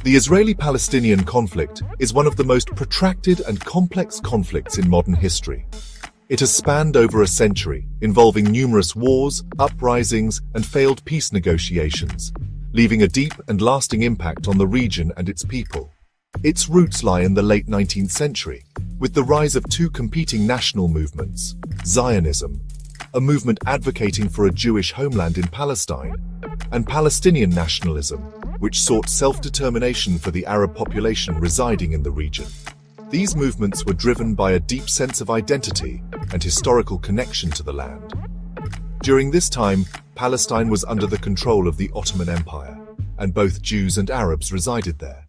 The Israeli-Palestinian conflict is one of the most protracted and complex conflicts in modern history. It has spanned over a century, involving numerous wars, uprisings, and failed peace negotiations, leaving a deep and lasting impact on the region and its people. Its roots lie in the late 19th century, with the rise of two competing national movements: Zionism, a movement advocating for a Jewish homeland in Palestine, and Palestinian nationalism, which sought self-determination for the Arab population residing in the region. These movements were driven by a deep sense of identity and historical connection to the land. During this time, Palestine was under the control of the Ottoman Empire, and both Jews and Arabs resided there.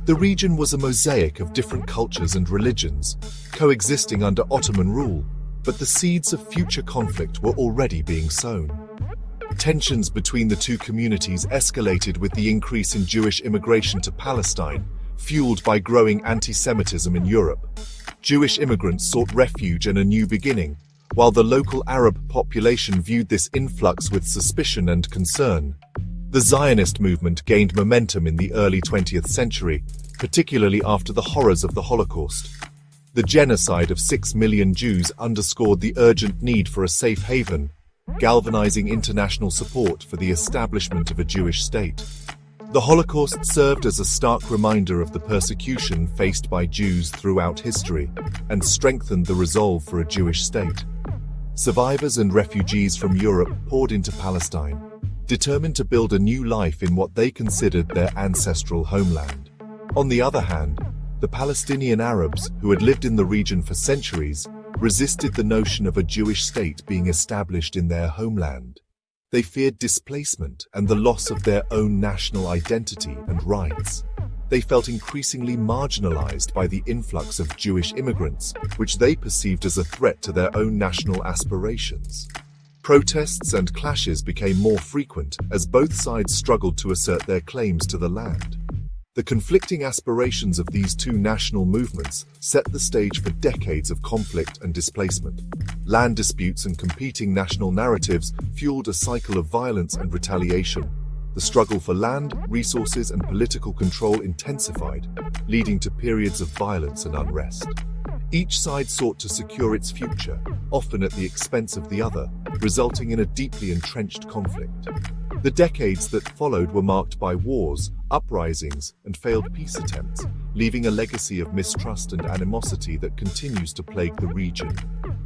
The region was a mosaic of different cultures and religions, coexisting under Ottoman rule, but the seeds of future conflict were already being sown. Tensions between the two communities escalated with the increase in Jewish immigration to Palestine, fueled by growing anti-Semitism in Europe. Jewish immigrants sought refuge and a new beginning, while the local Arab population viewed this influx with suspicion and concern. The Zionist movement gained momentum in the early 20th century, particularly after the horrors of the Holocaust. The genocide of 6 million Jews underscored the urgent need for a safe haven, galvanizing international support for the establishment of a Jewish state. The Holocaust served as a stark reminder of the persecution faced by Jews throughout history and strengthened the resolve for a Jewish state. Survivors and refugees from Europe poured into Palestine, determined to build a new life in what they considered their ancestral homeland. On the other hand, the Palestinian Arabs, who had lived in the region for centuries, resisted the notion of a Jewish state being established in their homeland. They feared displacement and the loss of their own national identity and rights. They felt increasingly marginalized by the influx of Jewish immigrants, which they perceived as a threat to their own national aspirations. Protests and clashes became more frequent as both sides struggled to assert their claims to the land. The conflicting aspirations of these two national movements set the stage for decades of conflict and displacement. Land disputes and competing national narratives fueled a cycle of violence and retaliation. The struggle for land, resources, and political control intensified, leading to periods of violence and unrest. Each side sought to secure its future, often at the expense of the other, resulting in a deeply entrenched conflict. The decades that followed were marked by wars, uprisings, and failed peace attempts, leaving a legacy of mistrust and animosity that continues to plague the region.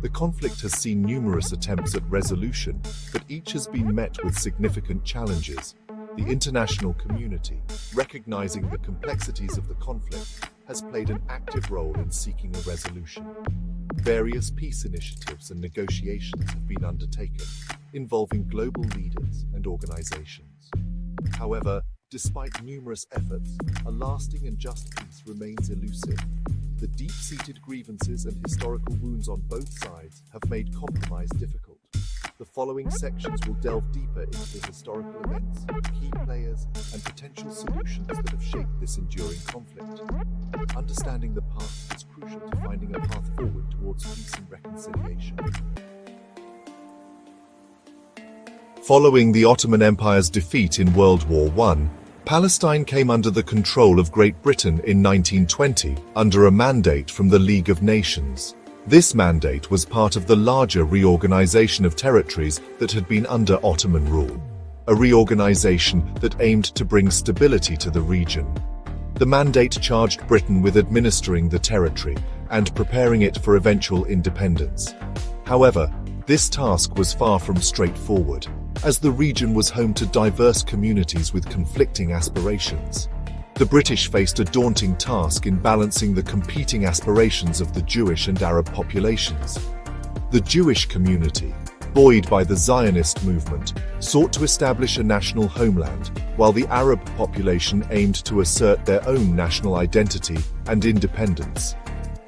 The conflict has seen numerous attempts at resolution, but each has been met with significant challenges. The international community, recognizing the complexities of the conflict, has played an active role in seeking a resolution. Various peace initiatives and negotiations have been undertaken, involving global leaders and organizations. However, despite numerous efforts, a lasting and just peace remains elusive. The deep-seated grievances and historical wounds on both sides have made compromise difficult. The following sections will delve deeper into the historical events, key players, and potential solutions that have shaped this enduring conflict. Understanding the past is crucial to finding a path forward towards peace and reconciliation. Following the Ottoman Empire's defeat in World War I, Palestine came under the control of Great Britain in 1920 under a mandate from the League of Nations. This mandate was part of the larger reorganization of territories that had been under Ottoman rule, a reorganization that aimed to bring stability to the region. The mandate charged Britain with administering the territory and preparing it for eventual independence. However, this task was far from straightforward, as the region was home to diverse communities with conflicting aspirations. The British faced a daunting task in balancing the competing aspirations of the Jewish and Arab populations. The Jewish community, buoyed by the Zionist movement, sought to establish a national homeland, while the Arab population aimed to assert their own national identity and independence.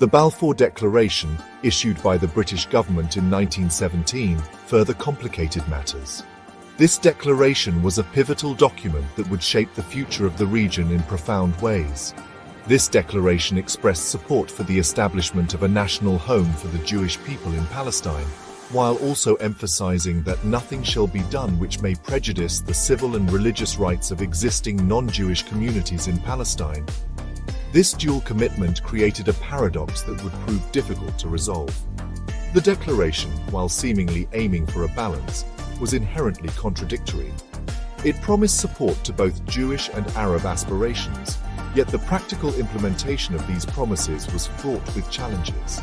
The Balfour Declaration, issued by the British government in 1917, further complicated matters. This declaration was a pivotal document that would shape the future of the region in profound ways. This declaration expressed support for the establishment of a national home for the Jewish people in Palestine, while also emphasizing that nothing shall be done which may prejudice the civil and religious rights of existing non-Jewish communities in Palestine. This dual commitment created a paradox that would prove difficult to resolve. The declaration, while seemingly aiming for a balance, was inherently contradictory. It promised support to both Jewish and Arab aspirations, yet the practical implementation of these promises was fraught with challenges.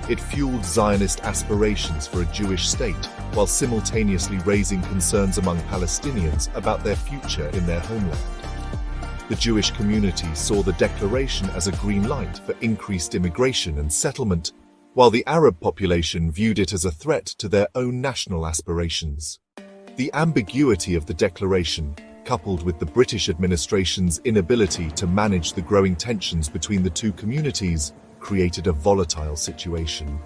It fueled Zionist aspirations for a Jewish state, while simultaneously raising concerns among Palestinians about their future in their homeland. The Jewish community saw the declaration as a green light for increased immigration and settlement, while the Arab population viewed it as a threat to their own national aspirations. The ambiguity of the declaration, coupled with the British administration's inability to manage the growing tensions between the two communities, created a volatile situation.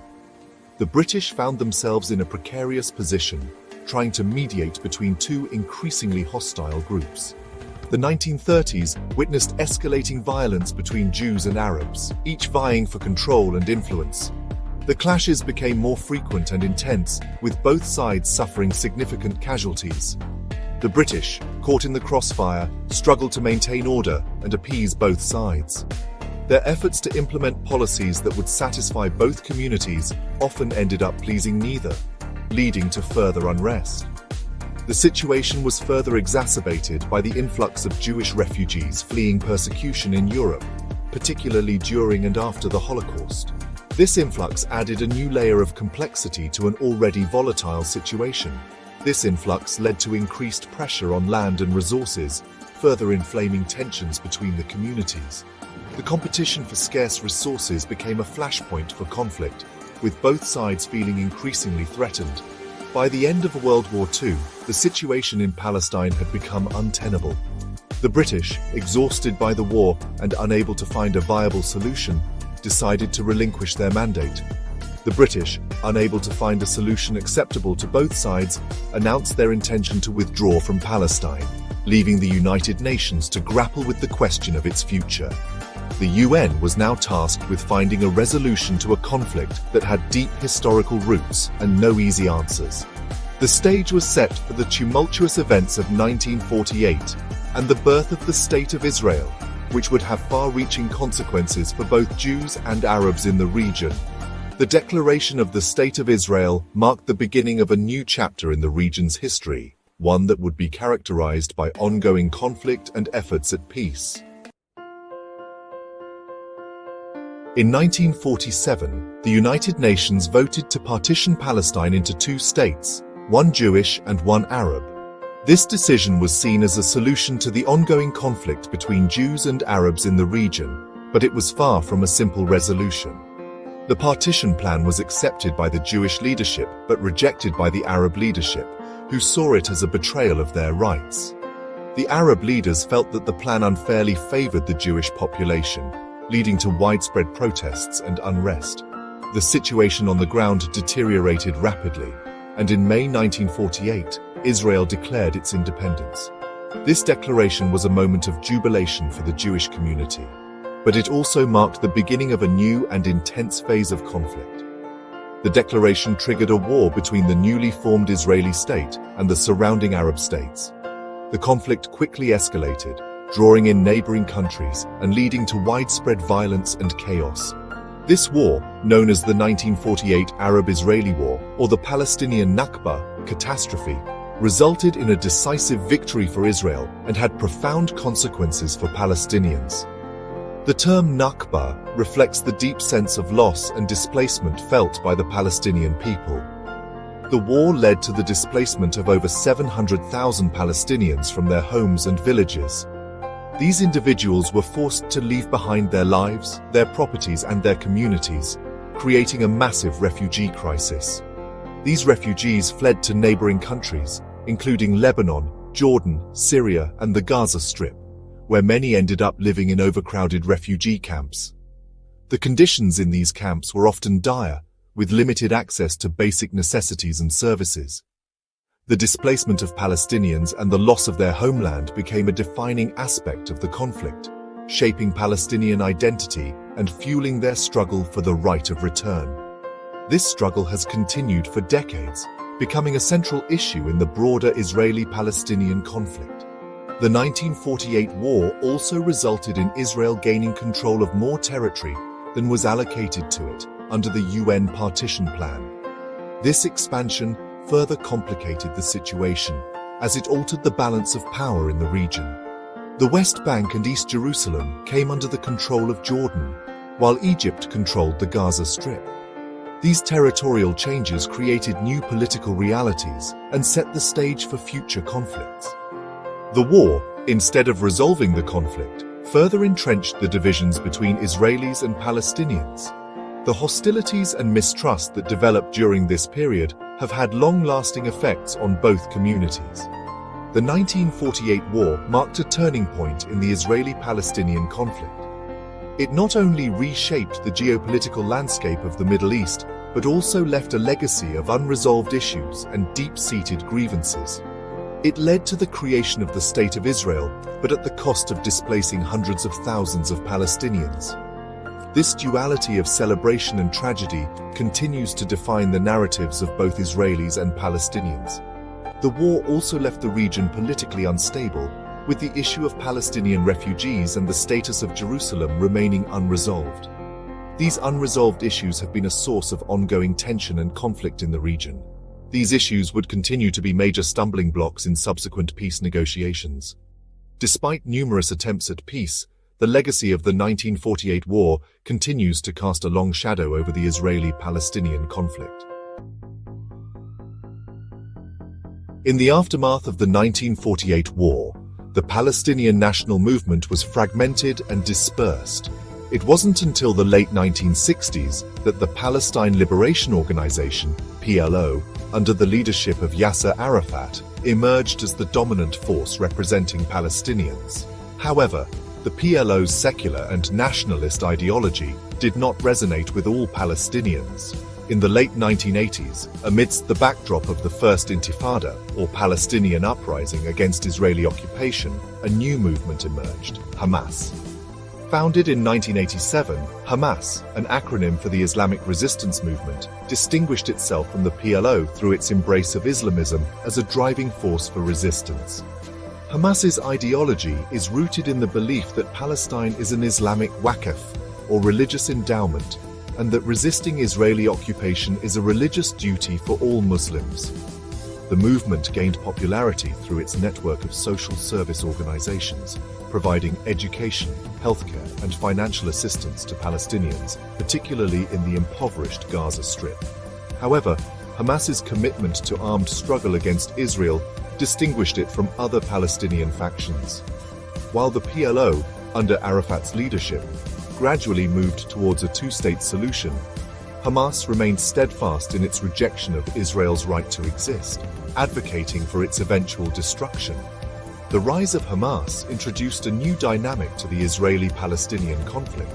The British found themselves in a precarious position, trying to mediate between two increasingly hostile groups. The 1930s witnessed escalating violence between Jews and Arabs, each vying for control and influence. The clashes became more frequent and intense, with both sides suffering significant casualties. The British, caught in the crossfire, struggled to maintain order and appease both sides. Their efforts to implement policies that would satisfy both communities often ended up pleasing neither, leading to further unrest. The situation was further exacerbated by the influx of Jewish refugees fleeing persecution in Europe, particularly during and after the Holocaust. This influx added a new layer of complexity to an already volatile situation. This influx led to increased pressure on land and resources, further inflaming tensions between the communities. The competition for scarce resources became a flashpoint for conflict, with both sides feeling increasingly threatened. By the end of World War II, the situation in Palestine had become untenable. The British, exhausted by the war and unable to find a viable solution, decided to relinquish their mandate. The British, unable to find a solution acceptable to both sides, announced their intention to withdraw from Palestine, leaving the United Nations to grapple with the question of its future. The UN was now tasked with finding a resolution to a conflict that had deep historical roots and no easy answers. The stage was set for the tumultuous events of 1948 and the birth of the State of Israel, which would have far-reaching consequences for both Jews and Arabs in the region. The declaration of the State of Israel marked the beginning of a new chapter in the region's history, one that would be characterized by ongoing conflict and efforts at peace. In 1947, the United Nations voted to partition Palestine into two states, one Jewish and one Arab. This decision was seen as a solution to the ongoing conflict between Jews and Arabs in the region, but it was far from a simple resolution. The partition plan was accepted by the Jewish leadership but rejected by the Arab leadership, who saw it as a betrayal of their rights. The Arab leaders felt that the plan unfairly favored the Jewish population, leading to widespread protests and unrest. The situation on the ground deteriorated rapidly, and in May 1948, Israel declared its independence. This declaration was a moment of jubilation for the Jewish community, but it also marked the beginning of a new and intense phase of conflict. The declaration triggered a war between the newly formed Israeli state and the surrounding Arab states. The conflict quickly escalated, drawing in neighboring countries and leading to widespread violence and chaos. This war, known as the 1948 Arab-Israeli War or the Palestinian Nakba catastrophe, resulted in a decisive victory for Israel and had profound consequences for Palestinians. The term Nakba reflects the deep sense of loss and displacement felt by the Palestinian people. The war led to the displacement of over 700,000 Palestinians from their homes and villages. These individuals were forced to leave behind their lives, their properties, and their communities, creating a massive refugee crisis. These refugees fled to neighboring countries, including Lebanon, Jordan, Syria, and the Gaza Strip, where many ended up living in overcrowded refugee camps. The conditions in these camps were often dire, with limited access to basic necessities and services. The displacement of Palestinians and the loss of their homeland became a defining aspect of the conflict, shaping Palestinian identity and fueling their struggle for the right of return. This struggle has continued for decades, becoming a central issue in the broader Israeli-Palestinian conflict. The 1948 war also resulted in Israel gaining control of more territory than was allocated to it under the UN partition plan. This expansion further complicated the situation, as it altered the balance of power in the region. The West Bank and East Jerusalem came under the control of Jordan, while Egypt controlled the Gaza Strip. These territorial changes created new political realities and set the stage for future conflicts. The war, instead of resolving the conflict, further entrenched the divisions between Israelis and Palestinians. The hostilities and mistrust that developed during this period have had long-lasting effects on both communities. The 1948 war marked a turning point in the Israeli-Palestinian conflict. It not only reshaped the geopolitical landscape of the Middle East, but also left a legacy of unresolved issues and deep-seated grievances. It led to the creation of the State of Israel, but at the cost of displacing hundreds of thousands of Palestinians. This duality of celebration and tragedy continues to define the narratives of both Israelis and Palestinians. The war also left the region politically unstable, with the issue of Palestinian refugees and the status of Jerusalem remaining unresolved. These unresolved issues have been a source of ongoing tension and conflict in the region. These issues would continue to be major stumbling blocks in subsequent peace negotiations. Despite numerous attempts at peace, the legacy of the 1948 war continues to cast a long shadow over the Israeli-Palestinian conflict. In the aftermath of the 1948 war, the Palestinian national movement was fragmented and dispersed. It wasn't until the late 1960s that the Palestine Liberation Organization, PLO, under the leadership of Yasser Arafat, emerged as the dominant force representing Palestinians. However, the PLO's secular and nationalist ideology did not resonate with all Palestinians. In the late 1980s, amidst the backdrop of the First Intifada, or Palestinian uprising against Israeli occupation, a new movement emerged, Hamas. Founded in 1987, Hamas, an acronym for the Islamic Resistance Movement, distinguished itself from the PLO through its embrace of Islamism as a driving force for resistance. Hamas's ideology is rooted in the belief that Palestine is an Islamic waqf, or religious endowment, and that resisting Israeli occupation is a religious duty for all Muslims. The movement gained popularity through its network of social service organizations, providing education, healthcare, and financial assistance to Palestinians, particularly in the impoverished Gaza Strip. However, Hamas's commitment to armed struggle against Israel distinguished it from other Palestinian factions. While the PLO, under Arafat's leadership, gradually moved towards a two-state solution, Hamas remained steadfast in its rejection of Israel's right to exist, advocating for its eventual destruction. The rise of Hamas introduced a new dynamic to the Israeli-Palestinian conflict.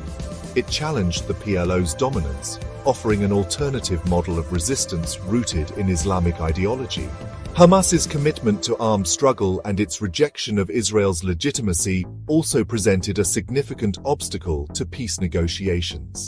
It challenged the PLO's dominance, offering an alternative model of resistance rooted in Islamic ideology. Hamas's commitment to armed struggle and its rejection of Israel's legitimacy also presented a significant obstacle to peace negotiations.